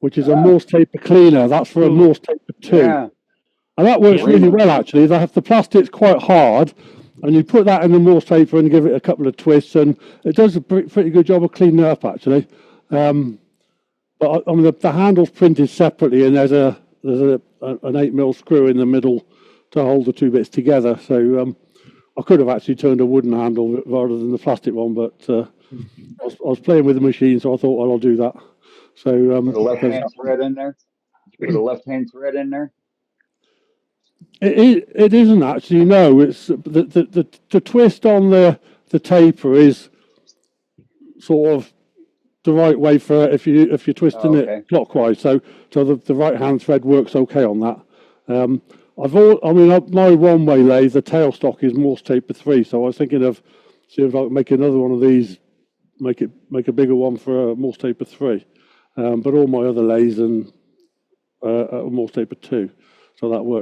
which is a Morse Taper Cleaner. That's for a Morse Taper 2. Yeah. And that works really well, actually. The plastic's quite hard, and you put that in the Morse Taper and give it a couple of twists, and it does a pretty good job of cleaning it up, actually. But I mean, the handle's printed separately, and there's an 8mm screw in the middle to hold the two bits together. So I could have actually turned a wooden handle rather than the plastic one, but I was playing with the machine, so I thought, well, I'll do that. So put a left-hand thread in there. Put a left-hand thread in there. It isn't actually. No, it's the twist on the taper is sort of the right way for if you're twisting it clockwise. So the right hand thread works okay on that. My one-way lathe, the tailstock is Morse Taper 3, so I was thinking of see if I could make another one of these, make a bigger one for a Morse Taper 3. But all my other lathes and Morse Taper 2, so that works.